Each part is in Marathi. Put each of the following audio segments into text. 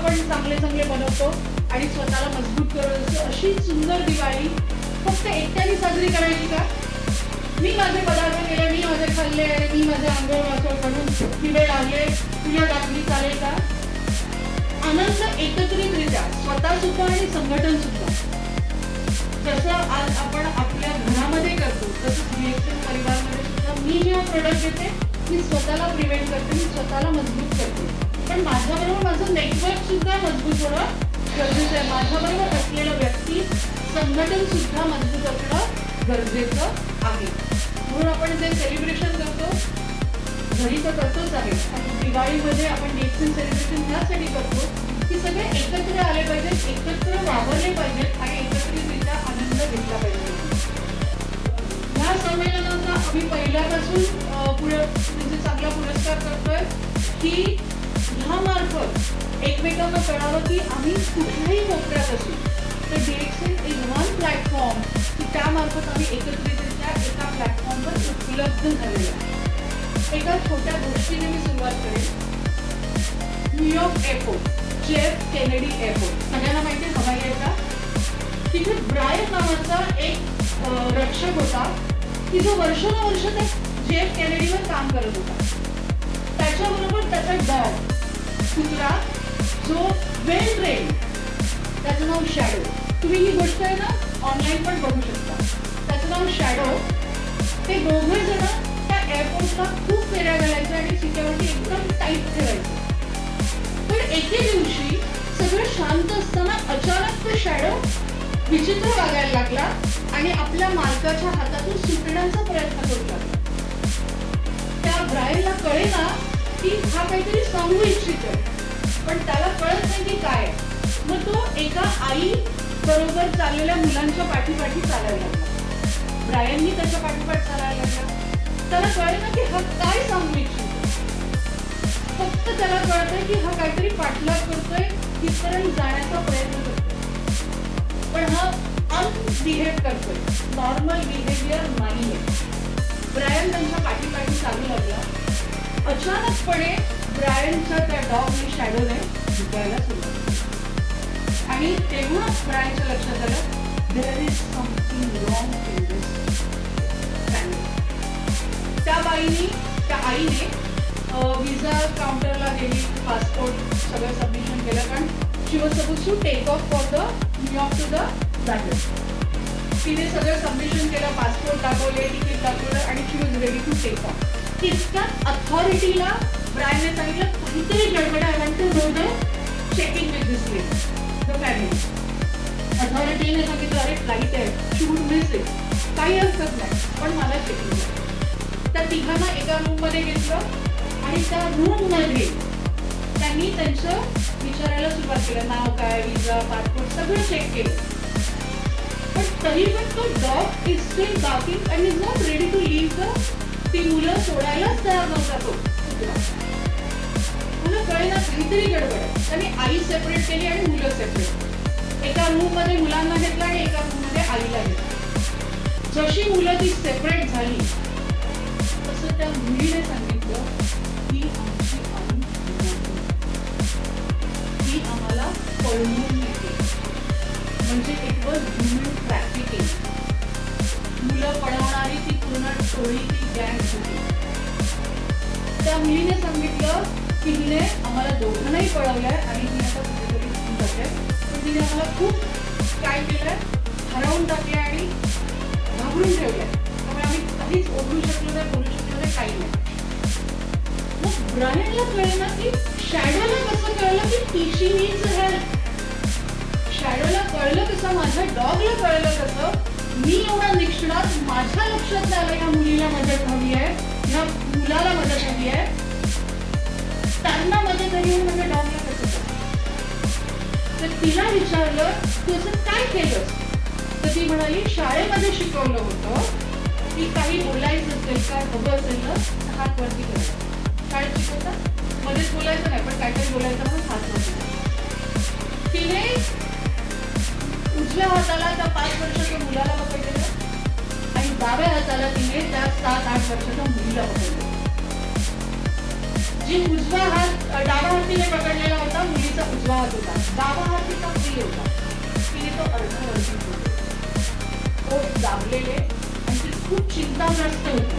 आपण चांगले चांगले बनवतो आणि स्वतःला मजबूत करत असतो. अशी सुंदर दिवाळी फक्त एकट्याने साजरी करायची का? मी माझे पदार्थ केले, मी माझे खाल्ले, मी माझे आंघोळ वाचोळ करून दिवे लावले, तुला दाखली, चालेल का? आनंद एकत्रितरित्या स्वतः सुद्धा आणि संघटन सुद्धा. जसं आज आपण आपल्या घरामध्ये करतो तसंच रिएक्शन परिवारामध्ये सुद्धा मी जेव्हा प्रोडक्ट घेते मी स्वतःला प्रिव्हेंट करते, मी स्वतःला मजबूत करते. पण माझ्याबरोबर माझं नेटवर्क सुद्धा मजबूत होणं गरजेचं आहे. माझ्याबरोबर असलेलं व्यक्ती संघटन सुद्धा मजबूत असणं गरजेचं आहे. म्हणून आपण जे सेलिब्रेशन करतो घरी तर करतोच आहे, पण दिवाळीमध्ये आपण नेक्स्ट सेलिब्रेशन ह्यासाठी करतो की सगळे एकत्र आले पाहिजेत, एकत्र वावरले पाहिजेत आणि एकत्रितरित्या आनंद घेतला पाहिजे. ह्या संमेलनाचा आम्ही पहिल्यापासून म्हणजे चांगला पुरस्कार करतोय की ह्यामार्फत एकमेकांना कळावं की आम्ही कुठल्याही कोपऱ्यात असू तर डिरेक्शन इज वन प्लॅटफॉर्म, की त्यामार्फत आम्ही एकत्रितरित्या एका प्लॅटफॉर्मवर उपलब्ध झालेलो आहे. एका छोट्या गोष्टीने मी सुरुवात करेन. New York airport, JF Kennedy airport सगळ्यांना माहिती आहे हवाई अड्डा. तिथे ब्रायन नावाचा एक रक्षक होता की जो वर्षानुवर्ष त्या JF केनेडीवर काम करत होता. त्याच्याबरोबर त्याचा डॉग कुत्रा जो वेल ट्रेन, त्याचं नाव शॅडो. तुम्ही ही गोष्ट आहे ना ऑनलाईन पण बघू शकता. त्याचं नाव शॅडो. ते दोघे जण त्या एअरपोर्टला खूप फेऱ्या घालायचे आणि सिक्युरिटी एकदम टाईट ठेवायचे. पण एके दिवशी सगळं शांत असताना अचानक तो शॅडो विचित्र वागायला लागला आणि आपल्या मालकाच्या हातातून सुटण्याचा प्रयत्न करू लागला. त्या ब्रायनला कळेना की हा काहीतरी सांगू इच्छितोय, पण त्याला कळत नाही की काय. मग तो एका आई बरोबर चाललेल्या मुलांच्या पाठीपाठी चालायला लागला. ब्रायननी त्याच्या पाठीपाठ चालायला लागला. त्याला कळेना की हा काय सांगू इच्छितो. फक्त त्याला कळतंय की हा काहीतरी पाठलाग करतोय, तिथपर्यंत जाण्याचा प्रयत्न करतोय, पण हा अनबिहेव करतोय. नॉर्मल बिहेवियर नाहीये. ब्रायन त्यांच्या पाठीपाठी चालू लागला. अचानकपणे ब्रायनच्या त्या डॉगने शॅडोने झुकायला सुरुवात केली आणि तेव्हा ब्रायनच्या लक्षात आलं there is something wrong in this family. त्या बाईनी, त्या आईने विजा काउंटरला गेली, पासपोर्ट सगळं सबमिशन केलं, कारण she was suppose to take off for the New York to the London. तिने सगळं सबमिशन केलं, पासपोर्ट दाखवले, तिकीट दाखवलं आणि she was ready to take off. तितक्यात अथॉरिटीला ब्रायनने सांगितलं काहीतरी गडबड आहे, I want to go the checking with this place the family. अथॉरिटीने सांगितलं अरे फ्लाईट आहे, शी वुड मिस इट, काही हरकत नाही, पण मला चेकिंग आहे. त्या तिघांना एका रूममध्ये घेतलं आणि त्या रूममध्ये त्यांनी त्यांचं विचारायला सुरुवात केलं, नाव काय, विजा, पासपोर्ट सगळं चेक केलं. पण तरी पण तो dog is still barking and is not ready to leave the. ती मुलं सोडायलाच तयार नव्हता तो कुत्रा. मला कळेना काहीतरी गडबड आहे. त्यांनी आई सेपरेट केली आणि मुलं सेपरेट. एका रूम मध्ये मुलांना घेतलं आणि एका रूम मध्ये आईला घेतलं. जशी मुलं ती सेपरेट झाली तसं त्या मुलीने सांगितलं की आमची आई ती आम्हाला पळवून नेते. म्हणजे इट वॉज ह्युमन ट्रॅफिकिंग. मुलं पळवणारी ती पूर्ण टोळी, ती गँग होती. त्या मुलीने सांगितलं की हिने आम्हाला दोघांनाही पळवलंय आणि ही आता कुठेतरी घेऊन जाते. पण तिने आम्हाला खूप काय केलंय, हरवून टाकलंय आणि घाबरून ठेवलंय. त्यामुळे आम्ही काहीच ओढू शकलो नाही, बोलू शकलो नाही, काही नाही. मग ब्रायनला कळलं की शॅडोला कसं कळलं की टिशी नीड्स हेल्प. शॅडोला कळलं कसं, माझ्या डॉगला कळलं कसं, मी एवढा निष्णात, माझ्या लक्षात आलं या मुलीला मदत हवी आहे, या मुलाला मदत हवी आहे, त्यांना मदत हवी आहे, माझ्या डॉगला कसं कळलं. तर तिला विचारलं तू असं काय केलंस. तर ती म्हणाली शाळेमध्ये शिकवलं होतं की काही बोलायचं असेल, काय हवं असेल ना हात वरती करायचं. शाळेत शिकवतात मध्येच बोलायचं नाही, पण काय काय बोलायचं म्हणून हात वरती करायचं. तिने उजव्या हाताला त्या 5 वर्षाच्या मुलाला पकडलेलं आणि डाव्या हाताला तिने त्या 7-8 वर्षाच्या मुलीला पकडलेलं. जी उजवा हात डावा हातीने पकडलेला होता, मुलीचा उजवा हात होता, डावा हात तिचा फ्री होता, तिने तो अर्धवरती ठेवला, ओठ दाबलेले आणि ती खूप चिंताग्रस्त होती.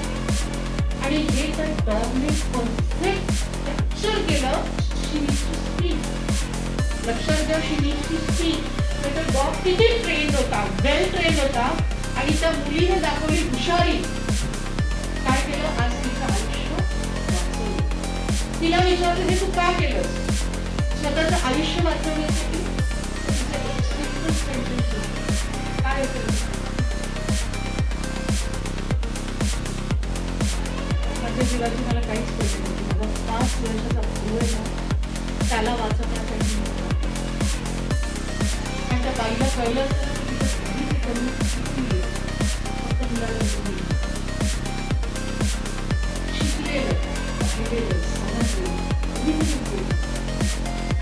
आणि हे तर डॉगने परफेक्ट कॅप्चर केलं. शी नीड्स टू स्पीक. लक्षात घ्या, शी नीड्स टू स्पीक. तर डॉग किती ट्रेन होता, वेल ट्रेन होता. आणि त्या मुलीने दाखवली हुशारी. काय केलं, आज तिचं आयुष्य वाचवलं. तिला विचारलं, हे तू का केलंस? स्वतःचं आयुष्य वाचवण्यासाठी. काय होतं, माझ्या जीवाची मला काहीच कळलं नाही. माझा 5 वर्षाचा भाऊ आहे ना, त्याला वाचवण्यासाठी. आणि त्या बाईला कळलं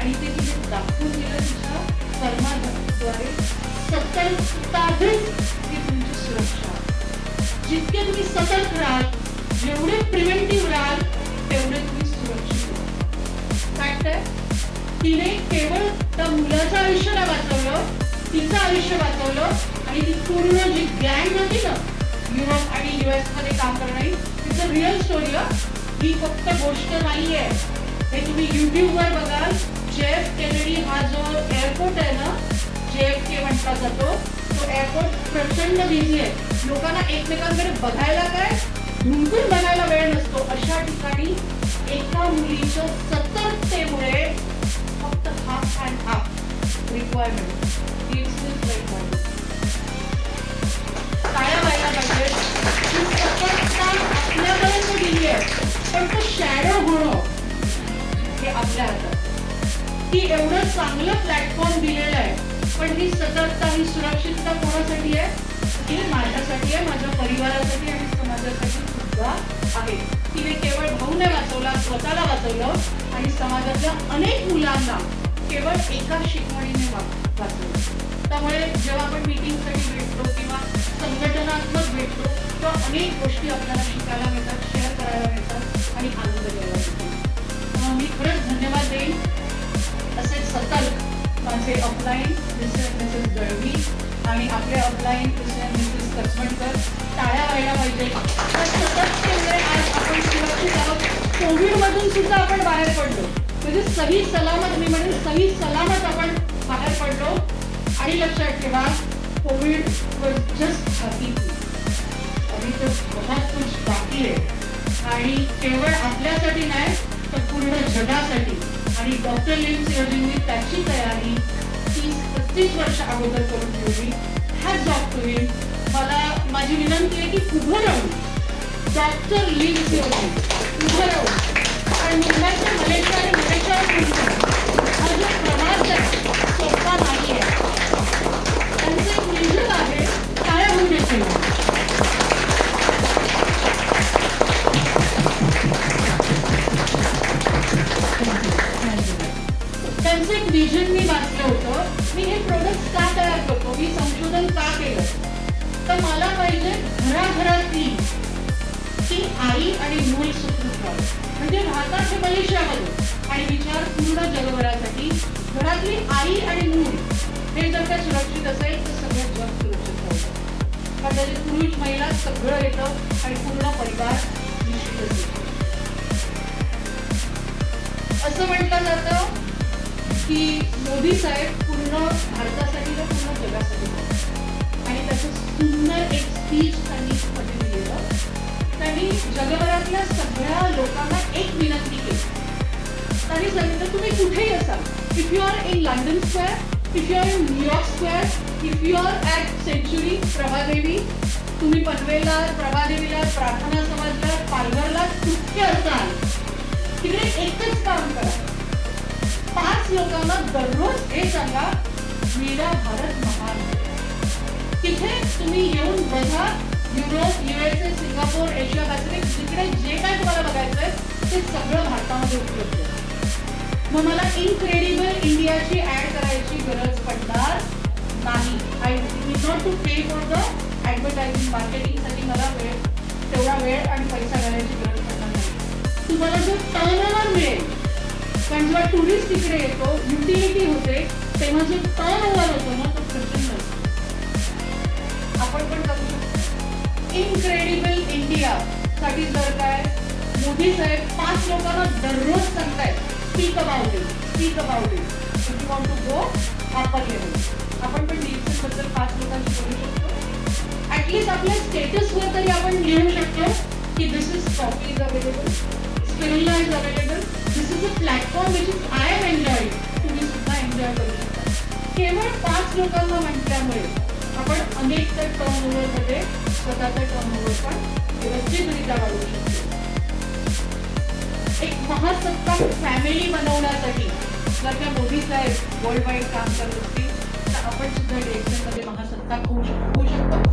आणि ते तिथे दाखवून दिलं तिच्या कर्माद्वारे. सतर्कताच ही तुमची सुरक्षा. जितके तुम्ही सतर्क राहाल, जेवढे प्रिव्हेंटिव्ह राहाल, तेवढे तुम्ही सुरक्षित राहाल. फॅक्ट आहे, तिने केवळ त्या मुलाचं आयुष्य नाही वाचवलं, तिचं आयुष्य वाचवलं. आणि ती पूर्ण जी गँग होती ना युरोप आणि US मध्ये काम करणारी, तिचं रिअल स्टोरी. ही फक्त गोष्ट नाहीये, हे तुम्ही युट्यूबवर बघाल. JF केनेडी हा जो एअरपोर्ट आहे ना, JFK म्हटला जातो, तो एअरपोर्ट प्रचंड बिझी आहे. लोकांना एकमेकांकडे बघायला काय, ढुंकून बघायला वेळ नसतो. अशा ठिकाणी एका मुलीच्या सतर्कतेमुळे फक्त हाफ अँड हाफ रिक्वायरमेंट टाळ्या व्हायला पाहिजे. ही सतर्कता आपल्यापर्यंत दिली आहे, पण तो शॅडो होणं हे आपल्या हातात. ती एवढं चांगलं प्लॅटफॉर्म दिलेलं आहे, पण ही सतर्कता, ही सुरक्षितता कोणासाठी आहे? ती माझ्यासाठी आहे, माझ्या परिवारासाठी आणि समाजासाठी सुद्धा आहे. तिने केवळ भाऊने वाचवला, स्वतःला वाचवलं आणि समाजातल्या अनेक मुलांना केवळ एका शिकवणीने वाचवलं. त्यामुळे जेव्हा आपण मीटिंगसाठी भेटतो किंवा संघटनात्मक भेटतो, तेव्हा अनेक गोष्टी आपल्याला शिकायला मिळतात, शेअर करायला मिळतात आणि आनंद घ्यायला मिळतो. मी खरंच धन्यवाद देईन. असे सतर्क माझे अपलाईन मिसेस गळवी आणि आपले अपलाईन मिसेस कचमणकर. टाळ्या व्हायला पाहिजे. तर सतर्कतेमुळे आज आपण सुरक्षित आहोत. कोविडमधून सुद्धा आपण बाहेर पडलो, म्हणजे सही सलामत, मी म्हणेन सही सलामत आपण बाहेर पडलो. आणि लक्षात ठेवा, कोविड वॉज जस्ट अभी तो बहुत कुछ बाकी आहे. आणि केवळ आपल्यासाठी नाही, तर पूर्ण जगासाठी. आणि डॉक्टर लिम सिरोजींनी त्याची तयारी 30-35 वर्ष अगोदर करून ठेवली. हॅट्स ऑफ टू हिम. मला माझी विनंती आहे की उभं राहून डॉक्टर लिम सिरोजी उभं राहून आणि मुंबईच्या मलेशिया आणि मलेशियावर हा जो प्रवास आहे सोपा नाही आहे. त्यांचं एक विजन आहे, टाळ्या होऊन देतील. त्यांचं एक विजन मी वाचलं होतं. मी हे प्रोडक्ट का तयार करतो, मी संशोधन का केलं, तर मला पाहिजे घराघरातली ती आई आणि मूल सुखरूप राहावं. म्हणजे राहतात हे मलेशियामध्ये आणि विचार पूर्ण जगभरासाठी. घरातली आई आणि मूल हे जर का सुरक्षित असेल तर सगळं जग सुरक्षित राहतं. कारण त्याचे पुरुष महिला सगळं येतं आणि पूर्ण परिवार निश्चित असेल. असं म्हटलं जातं की मोदी साहेब पूर्ण भारतासाठी तर पूर्ण जगासाठी आणि त्याचं सुंदर एक स्पीच त्यांनी मध्ये दिलेलं. त्यांनी जगभरातल्या सगळ्या लोकांना एक विनंती केली. त्यांनी सांगितलं, तुम्ही कुठेही असाल, if you are in London square, if you are in New York square, if you are at Century Prabhadevi, तुम्ही पनवेलला प्रभादेवीला, प्रार्थना समाजला, पालघरला कुठे असाल, तिकडे एकच काम करा. 5 लोकांना दररोज हे सांगा, मेरा भारत महान है. तिथे तुम्ही येऊन बघा. Europe, USA, Singapore, Asia Pacific, जिकडे जे काय तुम्हाला बघायचंय ते सगळं भारतामध्ये उपलब्ध आहे. मग मला इनक्रेडिबल इंडियाची ऍड करायची गरज पडणार नाही. I need not to pay for the advertising, मार्केटिंगसाठी मला तेवढा वेळ आणि पैसा घालायची गरज पडणार नाही. तुम्हाला जो टर्नओव्हर मिळेल, कारण जेव्हा टुरिस्ट तिकडे येतो, युटिलिटी होते, तेव्हा जो टर्नओव्हर होतो ना तो प्रचंड असतो. आपण पण करू शकतो. इनक्रेडिबल इंडिया साठी जर काय मोदी साहेब 5 लोकांना दररोज सांगतायत speak about it, speak about it, if you want to go upper level. आपण पण डिजिटल बद्दल 5 लोकांशी बोलू शकतो. ऍटलीस्ट आपल्या स्टेटसवर तरी आपण लिहू शकतो की this is coffee is available, spirulina is available, this is a platform which is I am enjoy, तुम्ही सुद्धा एन्जॉय करू शकता. केवळ 5 लोकांना म्हटल्यामुळे आपण अनेक त्या टर्नओव्हरमध्ये स्वतःचा टर्नओव्हर पण व्यवस्थितरित्या वाढवू शकतो. एक महासत्ता फॅमिली बनवण्यासाठी जर का मोदी साहेब वर्ल्ड वाईड काम करत असतील तर आपण सुद्धा डिरेक्शनमध्ये महासत्ता होऊ शकतो.